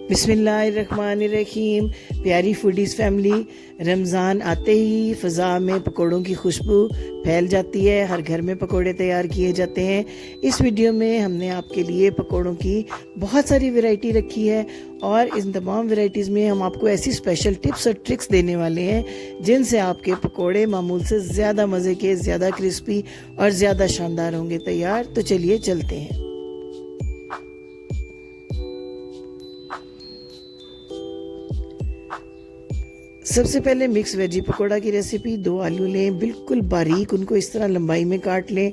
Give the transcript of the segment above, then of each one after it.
बिस्मिल्लाहिर्रहमानिर्रहीम। प्यारी foodies family, Ramzan आते ही फ़ज़ा में पकोड़ों की खुशबू फैल जाती है। हर घर में पकोड़े तैयार किए जाते हैं। इस वीडियो में हमने आपके लिए पकोड़ों की बहुत सारी वैरायटी रखी है और इन तमाम वैरायटीज़ में हम आपको ऐसी स्पेशल टिप्स और ट्रिक्स देने वाले हैं जिनसे आपके पकोड़े मामूल से ज़्यादा मज़े के, ज़्यादा क्रिस्पी और ज़्यादा शानदार होंगे तैयार। तो चलिए चलते हैं। सबसे पहले मिक्स वेजी पकोड़ा की रेसिपी। 2 आलू लें, बिल्कुल बारीक उनको इस तरह लंबाई में काट लें।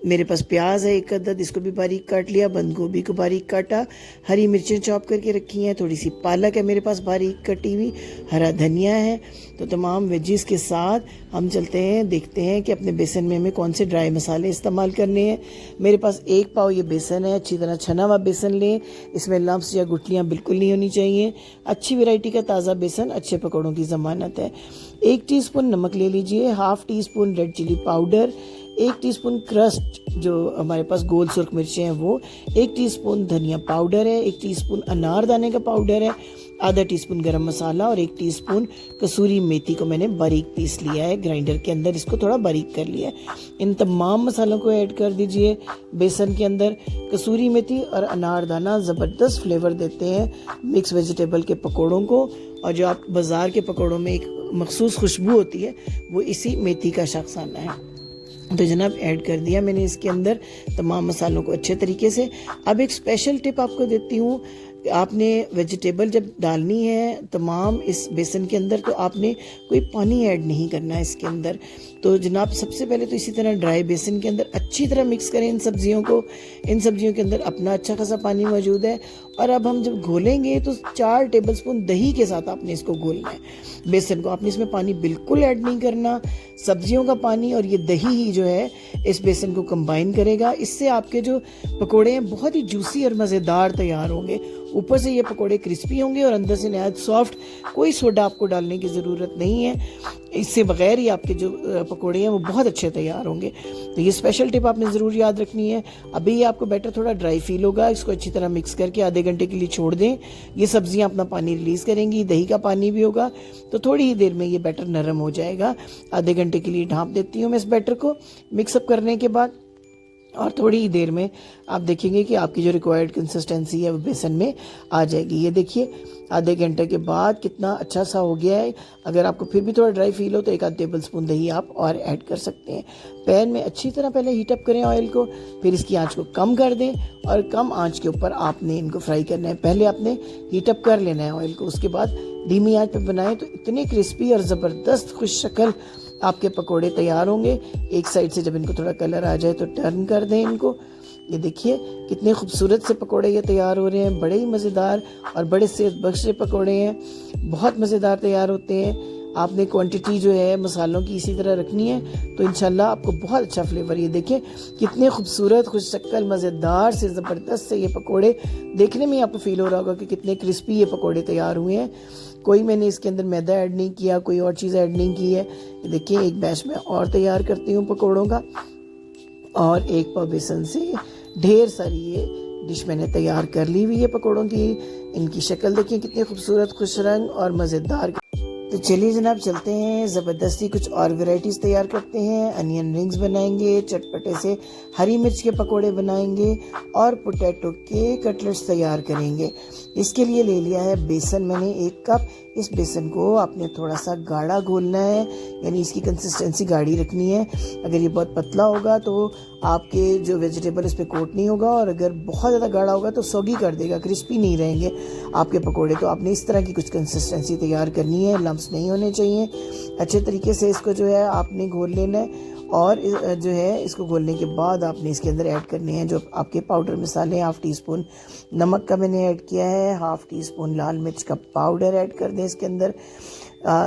मेरे पास प्याज है 1 अदद, इसको भी बारीक काट लिया। बंद गोभी को बारीक काटा। हरी मिर्चें चॉप करके रखी हैं। थोड़ी सी पालक है मेरे पास बारीक कटी हुई। हरा धनिया है। तो तमाम वेजीज के साथ हम चलते हैं, देखते हैं कि अपने बेसन में हमें कौन से ड्राई मसाले इस्तेमाल करने हैं। मेरे पास 1 पाव ये बेसन है। अच्छी तरह छना हुआ बेसन लें। इसमें लम्स या गुठलियाँ बिल्कुल नहीं होनी चाहिए। अच्छी वैरायटी का ताज़ा बेसन अच्छे पकौड़ों की ज़मानत है। 1 टीस्पून नमक ले लीजिए। ½ teaspoon red chilli powder. 1 teaspoon crust जो हमारे पास गोल सुर्ख मिर्चें हैं वो। 1 टीस्पून धनिया पाउडर है। 1 टीस्पून अनारदाने का पाउडर है। ½ टीस्पून गरम मसाला और 1 टीस्पून कसूरी मेथी को मैंने बारीक पीस लिया है ग्राइंडर के अंदर, इसको थोड़ा बारीक कर लिया है। इन तमाम मसालों को ऐड कर दीजिए बेसन के अंदर। कसूरी मेथी और अनारदाना ज़बरदस्त फ्लेवर देते हैं मिक्स वेजिटेबल के पकौड़ों को, और जो आप बाज़ार के पकौड़ों में एक मखसूस खुशबू होती है वो इसी मेथी का शाखसाना है। तो जनाब ऐड कर दिया मैंने इसके अंदर तमाम मसालों को अच्छे तरीके से। अब एक स्पेशल टिप आपको देती हूँ। आपने वेजिटेबल जब डालनी है तमाम इस बेसन के अंदर, तो आपने कोई पानी ऐड नहीं करना है इसके अंदर। तो जनाब सबसे पहले तो इसी तरह ड्राई बेसन के अंदर अच्छी तरह मिक्स करें इन सब्जियों को। इन सब्जियों के अंदर अपना अच्छा खासा पानी मौजूद है। और अब हम जब घोलेंगे तो 4 टेबलस्पून दही के साथ आपने इसको घोलना है बेसन को। आपने इसमें पानी बिल्कुल ऐड नहीं करना। सब्जियों का पानी और ये दही ही जो है इस बेसन को कंबाइन करेगा। इससे आपके जो पकोड़े हैं बहुत ही जूसी और मज़ेदार तैयार होंगे। ऊपर से ये पकोड़े क्रिस्पी होंगे और अंदर से नहायत सॉफ्ट। कोई सोडा आपको डालने की ज़रूरत नहीं है। इससे बगैर ही आपके जो पकोड़े हैं वो बहुत अच्छे तैयार होंगे। तो ये स्पेशल टिप आपने ज़रूर याद रखनी है। अभी ये आपको बैटर थोड़ा ड्राई फील होगा। इसको अच्छी तरह मिक्स करके आधे घंटे के लिए छोड़ दें। ये सब्जियां अपना पानी रिलीज़ करेंगी, दही का पानी भी होगा, तो थोड़ी ही देर में ये बैटर नरम हो जाएगा। आधे घंटे के लिए ढाँप देती हूँ मैं इस बैटर को मिक्सअप करने के बाद, और थोड़ी ही देर में आप देखेंगे कि आपकी जो रिक्वायर्ड कंसिस्टेंसी है वो बेसन में आ जाएगी। ये देखिए आधे घंटे के बाद कितना अच्छा सा हो गया है। अगर आपको फिर भी थोड़ा ड्राई फील हो तो 1 टेबल स्पून दही आप और ऐड कर सकते हैं। पैन में अच्छी तरह पहले हीटअप करें ऑयल को, फिर इसकी आंच को कम कर दें और कम आंच के ऊपर आपने इनको फ्राई करना है। पहले आपने हीटअप कर लेना है ऑयल को, उसके बाद धीमी आंच पर बनाएं तो इतने क्रिस्पी और ज़बरदस्त खुश शक्ल आपके पकोड़े तैयार होंगे। एक साइड से जब इनको थोड़ा कलर आ जाए तो टर्न कर दें इनको। ये देखिए कितने खूबसूरत से पकोड़े ये तैयार हो रहे हैं। बड़े ही मज़ेदार और बड़े सेहत बख्श पकोड़े हैं, बहुत मज़ेदार तैयार होते हैं। आपने क्वांटिटी जो है मसालों की इसी तरह रखनी है तो इंशाल्लाह आपको बहुत अच्छा फ्लेवर। ये देखिए कितने खूबसूरत खुश शक्ल मज़ेदार से ज़बरदस्त से ये पकोड़े देखने में आपको फील हो रहा होगा कि कितने क्रिस्पी ये पकोड़े तैयार हुए हैं। कोई मैंने इसके अंदर मैदा ऐड नहीं किया, कोई और चीज़ ऐड नहीं की है। देखिए एक बैच में और तैयार करती हूँ पकोड़ों का, और 1 पाव बेसन से ढेर सारी ये डिश मैंने तैयार कर ली हुई है पकोड़ों की। इनकी शक्ल देखिए कितने खूबसूरत खुश रंग और मज़ेदार। तो चलिए जनाब चलते हैं, ज़बरदस्ती कुछ और वैरायटीज़ तैयार करते हैं। अनियन रिंग्स बनाएंगे, चटपटे से हरी मिर्च के पकोड़े बनाएंगे और पोटैटो के कटलेट्स तैयार करेंगे। इसके लिए ले लिया है बेसन मैंने 1 कप। इस बेसन को आपने थोड़ा सा गाढ़ा घोलना है, यानी इसकी कंसिस्टेंसी गाढ़ी रखनी है। अगर ये बहुत पतला होगा तो आपके जो वेजिटेबल इस पर कोट नहीं होगा, और अगर बहुत ज़्यादा गाढ़ा होगा तो सौगी कर देगा, क्रिस्पी नहीं रहेंगे आपके पकोड़े। तो आपने इस तरह की कुछ कंसिस्टेंसी तैयार करनी है, लम्स नहीं होने चाहिए। अच्छे तरीके से इसको जो है आपने घोल लेना है, और जो है इसको घोलने के बाद आपने इसके अंदर ऐड करने हैं जो आपके पाउडर मसाले। ½ टीस्पून नमक का मैंने ऐड किया है। ½ टीस्पून लाल मिर्च का पाउडर ऐड कर दें इसके अंदर।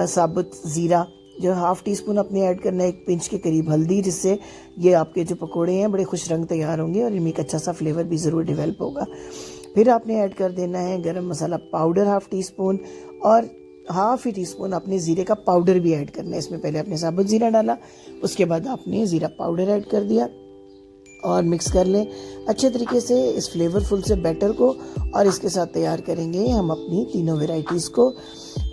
साबुत ज़ीरा जो ½ टीस्पून अपने ऐड करना है। 1 पिंच के करीब हल्दी, जिससे ये आपके जो पकोड़े हैं बड़े खुश रंग तैयार होंगे और इनमें एक अच्छा सा फ्लेवर भी ज़रूर डेवलप होगा। फिर आपने ऐड कर देना है गरम मसाला पाउडर ½ टीस्पून, और ½ टीस्पून आपने ज़ीरे का पाउडर भी ऐड करना है। इसमें पहले आपने साबुत ज़ीरा डाला, उसके बाद आपने ज़ीरा पाउडर ऐड कर दिया। और मिक्स कर लें अच्छे तरीके से इस फ्लेवरफुल से बैटर को। और इसके साथ तैयार करेंगे हम अपनी तीनों वेराइटीज़ को।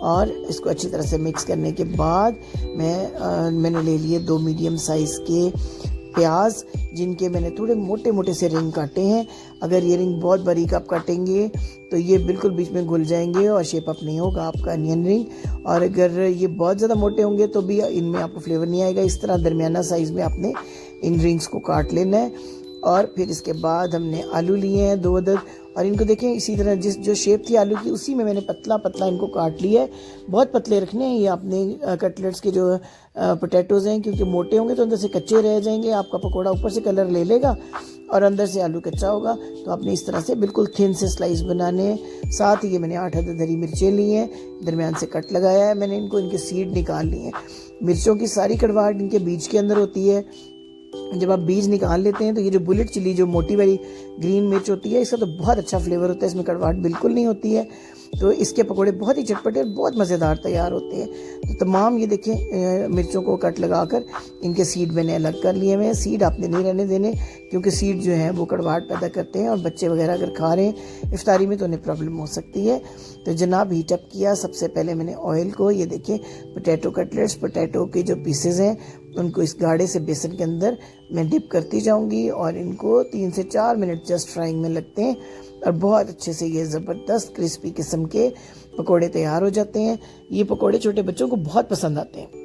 और इसको अच्छी तरह से मिक्स करने के बाद मैंने ले लिए 2 मीडियम साइज़ के प्याज, जिनके मैंने थोड़े मोटे मोटे से रिंग काटे हैं। अगर ये रिंग बहुत बारीक आप काटेंगे तो ये बिल्कुल बीच में घुल जाएंगे और शेप अप नहीं होगा आपका अनियन रिंग। और अगर ये बहुत ज़्यादा मोटे होंगे तो भी इनमें आपको फ्लेवर नहीं आएगा। इस तरह दरमियाना साइज़ में आपने इन रिंग्स को काट लेना है। और फिर इसके बाद हमने आलू लिए हैं 2 अदद, और इनको देखें इसी तरह जो शेप थी आलू की उसी में मैंने पतला पतला इनको काट लिया है। बहुत पतले रखने हैं ये आपने कटलेट्स के जो पोटैटोज़ हैं, क्योंकि मोटे होंगे तो अंदर से कच्चे रह जाएंगे। आपका पकौड़ा ऊपर से कलर ले लेगा और अंदर से आलू कच्चा होगा। तो आपने इस तरह से बिल्कुल थिन से स्लाइस बनाने हैं। साथ ही ये मैंने 8 अदद हरी मिर्चें ली हैं, दरमियान से कट लगाया है मैंने इनको, इनके सीड निकाल लिए हैं। मिर्चों की सारी कड़वाहट इनके बीज के अंदर होती है। जब आप बीज निकाल लेते हैं तो ये जो बुलेट चिली जो मोटी वाली ग्रीन मिर्च होती है, इसका तो बहुत अच्छा फ्लेवर होता है, इसमें कड़वाहट बिल्कुल नहीं होती है। तो इसके पकोड़े बहुत ही चटपटे और बहुत मज़ेदार तैयार होते हैं। तो तमाम ये देखें मिर्चों को कट लगाकर इनके सीड मैंने अलग कर लिए हुए हैं। सीड आपने नहीं रहने देने, क्योंकि सीड जो है वो कड़वाहट पैदा करते हैं और बच्चे वगैरह अगर खा रहे हैं इफ्तारी में तो उन्हें प्रॉब्लम हो सकती है। तो जनाब हीट अप किया। सबसे पहले मैंने ऑयल को, ये देखिए पोटैटो कटलेट्स, पोटैटो के जो पीसेज हैं उनको इस गाढ़े से बेसन के अंदर मैं डिप करती जाऊंगी और इनको 3 से 4 मिनट जस्ट फ्राइंग में लगते हैं और बहुत अच्छे से ये ज़बरदस्त क्रिस्पी किस्म के पकोड़े तैयार हो जाते हैं। ये पकोड़े छोटे बच्चों को बहुत पसंद आते हैं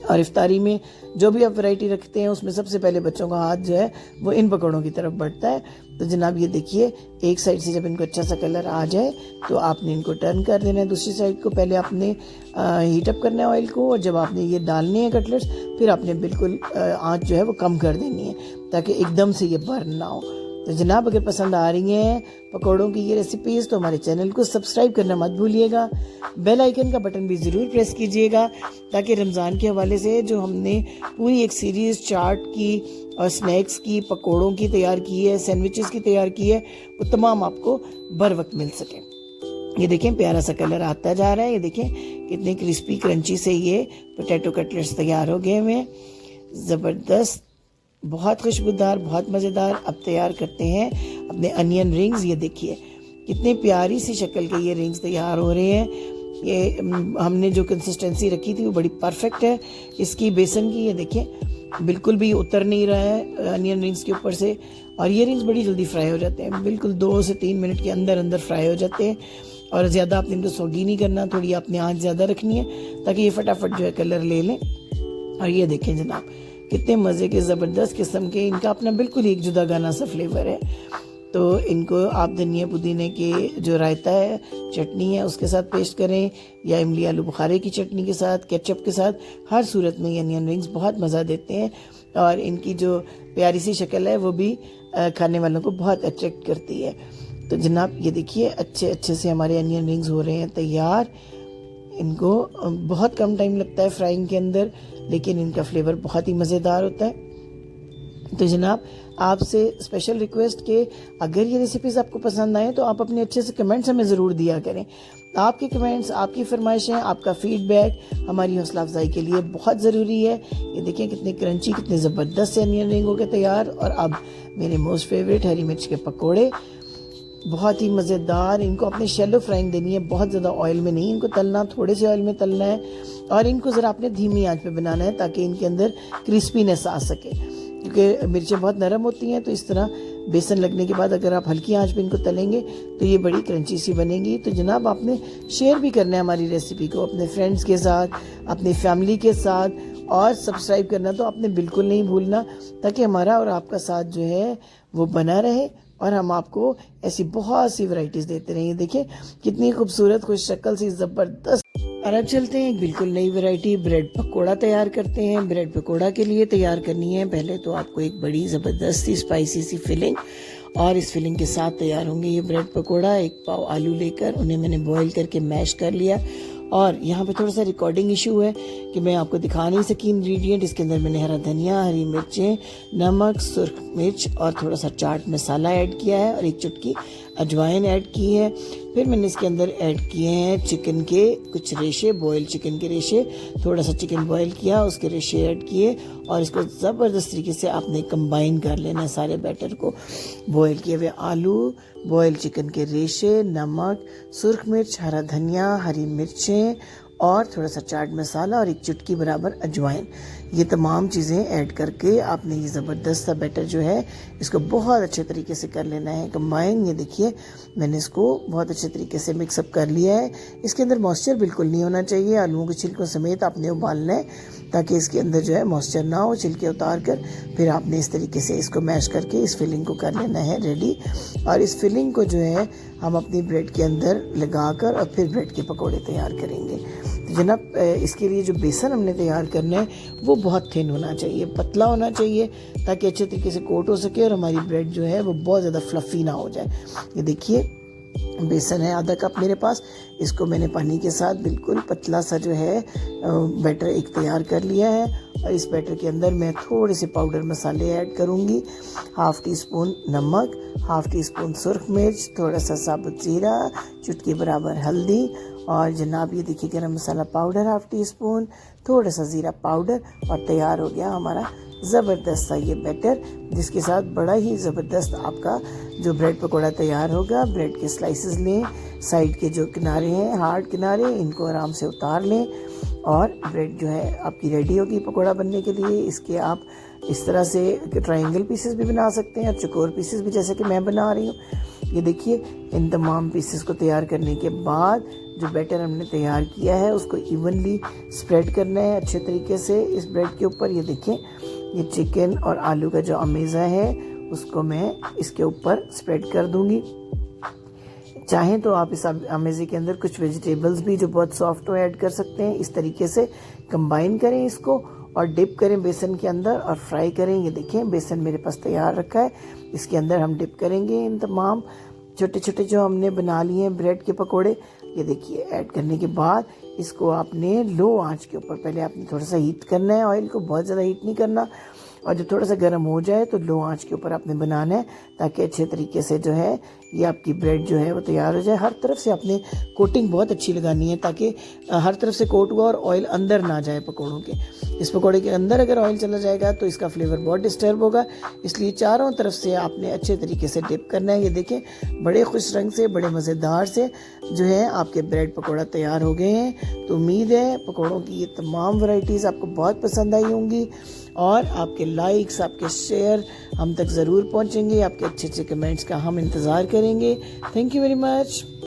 और इफ्तारी में जो भी आप वैरायटी रखते हैं उसमें सबसे पहले बच्चों का हाथ जो है वो इन पकौड़ों की तरफ बढ़ता है। तो जनाब ये देखिए, एक साइड से जब इनको अच्छा सा कलर आ जाए तो आपने इनको टर्न कर देना है दूसरी साइड को। पहले आपने हीट अप करना है ऑयल को, और जब आपने ये डालने हैं कटलेट्स फिर आपने बिल्कुल आँच जो है वो कम कर देनी है ताकि एकदम से ये बर्न ना हो। तो जनाब अगर पसंद आ रही हैं पकौड़ों की ये रेसिपीज़ तो हमारे चैनल को सब्सक्राइब करना मत भूलिएगा। बेल आइकन का बटन भी ज़रूर प्रेस कीजिएगा ताकि रमज़ान के हवाले से जो हमने पूरी एक सीरीज़ चाट की और स्नैक्स की, पकौड़ों की तैयार की है, सैंडविचेस की तैयार की है, वो तमाम आपको बर वक्त मिल सके। ये देखें प्यारा सा कलर आता जा रहा है। ये देखें कितने क्रिस्पी क्रंची से ये पोटैटो कटलेट्स तैयार हो गए हुए, ज़बरदस्त, बहुत खुशबूदार, बहुत मज़ेदार। अब तैयार करते हैं अपने अनियन रिंग्स। ये देखिए कितने प्यारी सी शक्ल के ये रिंग्स तैयार हो रहे हैं। ये हमने जो कंसिस्टेंसी रखी थी वो बड़ी परफेक्ट है इसकी बेसन की। ये देखें बिल्कुल भी उतर नहीं रहा है अनियन रिंग्स के ऊपर से, और ये रिंग्स बड़ी जल्दी फ्राई हो जाते हैं, बिल्कुल 2 से 3 मिनट के अंदर अंदर फ्राई हो जाते हैं। और ज़्यादा आपने इनको सौगी नहीं करना, थोड़ी आपने आँच ज़्यादा रखनी है ताकि ये फटाफट जो है कलर ले लें। और ये देखें जनाब कितने मज़े के ज़बरदस्त किस्म के, इनका अपना बिल्कुल एक जुदा गाना सा फ्लेवर है। तो इनको आप धनिया पुदीने के जो रायता है, चटनी है, उसके साथ पेस्ट करें या इमली आलू बुखारे की चटनी के साथ, केचप के साथ, हर सूरत में ये अनियन रिंग्स बहुत मज़ा देते हैं। और इनकी जो प्यारी सी शक्ल है वो भी खाने वालों को बहुत अट्रैक्ट करती है। तो जनाब ये देखिए अच्छे से हमारे अनियन रिंग्स हो रहे हैं तैयार। इनको बहुत कम टाइम लगता है फ्राइंग के अंदर, लेकिन इनका फ्लेवर बहुत ही मज़ेदार होता है। तो जनाब आपसे स्पेशल रिक्वेस्ट के अगर ये रेसिपीज़ आपको पसंद आए तो आप अपने अच्छे से कमेंट्स हमें ज़रूर दिया करें। आपके कमेंट्स, आपकी फरमाइशें, आपका फीडबैक हमारी हौसला अफजाई के लिए बहुत ज़रूरी है। ये देखें कितने क्रंची, कितने ज़बरदस्त से अनियन रिंग हो गए तैयार। और अब मेरे मोस्ट फेवरेट हरी मिर्च के पकोड़े, बहुत ही मज़ेदार। इनको अपने शैलो फ्राइंग देनी है, बहुत ज़्यादा ऑयल में नहीं इनको तलना, थोड़े से ऑयल में तलना है। और इनको ज़रा आपने धीमी आंच पे बनाना है ताकि इनके अंदर क्रिस्पीनेस आ सके, क्योंकि मिर्चें बहुत नरम होती हैं। तो इस तरह बेसन लगने के बाद अगर आप हल्की आंच पे इनको तलेंगे तो ये बड़ी क्रंची सी बनेगी। तो जनाब आपने शेयर भी करना है हमारी रेसिपी को अपने फ्रेंड्स के साथ, अपनी फैमिली के साथ, और सब्सक्राइब करना तो आपने बिल्कुल नहीं भूलना ताकि हमारा और आपका साथ जो है वो बना रहे और हम आपको ऐसी बहुत सी वैरायटीज़ देते रहेंगे। देखिए कितनी खूबसूरत खुश शक्ल सी ज़बरदस्त। और अब चलते हैं एक बिल्कुल नई वैरायटी ब्रेड पकोड़ा तैयार करते हैं। ब्रेड पकोड़ा के लिए तैयार करनी है पहले तो आपको एक बड़ी ज़बरदस्त सी स्पाइसी सी फिलिंग, और इस फिलिंग के साथ तैयार होंगे ये ब्रेड पकोड़ा। 1 पाव आलू लेकर उन्हें मैंने बॉईल करके मैश कर लिया। और यहाँ पे थोड़ा सा रिकॉर्डिंग इशू है कि मैं आपको दिखा नहीं सकी इंग्रेडिएंट। इसके अंदर मैंने हरा धनिया, हरी मिर्चें, नमक, सुर्ख मिर्च और थोड़ा सा चाट मसाला ऐड किया है और 1 चुटकी अजवाइन ऐड की है। फिर मैंने इसके अंदर ऐड किए हैं चिकन के कुछ रेशे, बॉयल चिकन के रेशे, थोड़ा सा चिकन बॉयल किया, उसके रेशे ऐड किए और इसको ज़बरदस्त तरीके से आपने कंबाइन कर लेना है सारे बैटर को। बॉयल किए हुए आलू, बॉयल चिकन के रेशे, नमक, सुर्ख मिर्च, हरा धनिया, हरी मिर्चें और थोड़ा सा चाट मसाला और एक चुटकी बराबर अजवाइन, ये तमाम चीज़ें ऐड करके आपने ये ज़बरदस्त सा बैटर जो है इसको बहुत अच्छे तरीके से कर लेना है कंबाइन। ये देखिए मैंने इसको बहुत अच्छे तरीके से मिक्सअप कर लिया है। इसके अंदर मॉइस्चर बिल्कुल नहीं होना चाहिए, आलूओं के छिलकों समेत आपने उबालना है ताकि इसके अंदर जो है मॉइस्चर ना हो। छिलके उतार कर फिर आपने इस तरीके से इसको मैश करके इस फिलिंग को कर लेना है रेडी। और इस फिलिंग को जो है हम अपनी ब्रेड के अंदर लगाकर और फिर ब्रेड के पकौड़े तैयार करेंगे। तो जनाब इसके लिए जो बेसन हमने तैयार करना है वो बहुत थिन होना चाहिए, पतला होना चाहिए ताकि अच्छे तरीके से कोट हो सके और हमारी ब्रेड जो है वो बहुत ज़्यादा फ्लफ़ी ना हो जाए। ये देखिए बेसन है आधा कप मेरे पास, इसको मैंने पानी के साथ बिल्कुल पतला सा जो है बैटर एक तैयार कर लिया है। और इस बैटर के अंदर मैं थोड़े से पाउडर मसाले ऐड करूँगी, 1/2 टीस्पून नमक, 1/2 टीस्पून सुर्ख मिर्च, थोड़ा सा साबुत ज़ीरा, चुटकी बराबर हल्दी और जनाब ये देखिए गरम मसाला पाउडर 1/2 टीस्पून, थोड़ा सा ज़ीरा पाउडर और तैयार हो गया हमारा ज़बरदस्त सा ये बैटर, जिसके साथ बड़ा ही ज़बरदस्त आपका जो ब्रेड पकौड़ा तैयार होगा। ब्रेड के स्लाइसेस लें, साइड के जो किनारे हैं हार्ड किनारे इनको आराम से उतार लें और ब्रेड जो है आपकी रेडी होगी पकौड़ा बनने के लिए। इसके आप इस तरह से ट्रायंगल पीसेस भी बना सकते हैं और चौकोर पीसेस भी, जैसे कि मैं बना रही हूँ। ये देखिए इन तमाम पीसेस को तैयार करने के बाद जो बैटर हमने तैयार किया है उसको इवनली स्प्रेड करना है अच्छे तरीके से इस ब्रेड के ऊपर। ये देखिए ये चिकन और आलू का जो अमेज़ा है उसको मैं इसके ऊपर स्प्रेड कर दूंगी। चाहें तो आप इस अमेज़े के अंदर कुछ वेजिटेबल्स भी जो बहुत सॉफ्ट हो ऐड कर सकते हैं। इस तरीके से कंबाइन करें इसको और डिप करें बेसन के अंदर और फ्राई करें। ये देखें बेसन मेरे पास तैयार रखा है, इसके अंदर हम डिप करेंगे इन तमाम छोटे छोटे जो हमने बना लिए हैं ब्रेड के पकोड़े। ये देखिए ऐड करने के बाद इसको आपने लो आंच के ऊपर पहले आपने थोड़ा सा हीट करना है, ऑयल को बहुत ज़्यादा हीट नहीं करना, और जब थोड़ा सा गर्म हो जाए तो लो आंच के ऊपर आपने बनाना है ताकि अच्छे तरीके से जो है ये आपकी ब्रेड जो है वो तैयार हो जाए। हर तरफ से आपने कोटिंग बहुत अच्छी लगानी है ताकि हर तरफ से कोट हुआ और ऑयल अंदर ना जाए पकौड़ों के। इस पकौड़े के अंदर अगर ऑयल चला जाएगा तो इसका फ्लेवर बहुत डिस्टर्ब होगा, इसलिए चारों तरफ से आपने अच्छे तरीके से डिप करना है। ये देखें बड़े खुश रंग से, बड़े मज़ेदार से जो है आपके ब्रेड पकौड़ा तैयार हो गए हैं। तो उम्मीद है पकौड़ों की ये तमाम वैरायटीज़ आपको बहुत पसंद आई होंगी और आपके लाइक्स, आपके शेयर हम तक ज़रूर पहुंचेंगे। आपके अच्छे अच्छे कमेंट्स का हम इंतज़ार करेंगे। Thank you very much.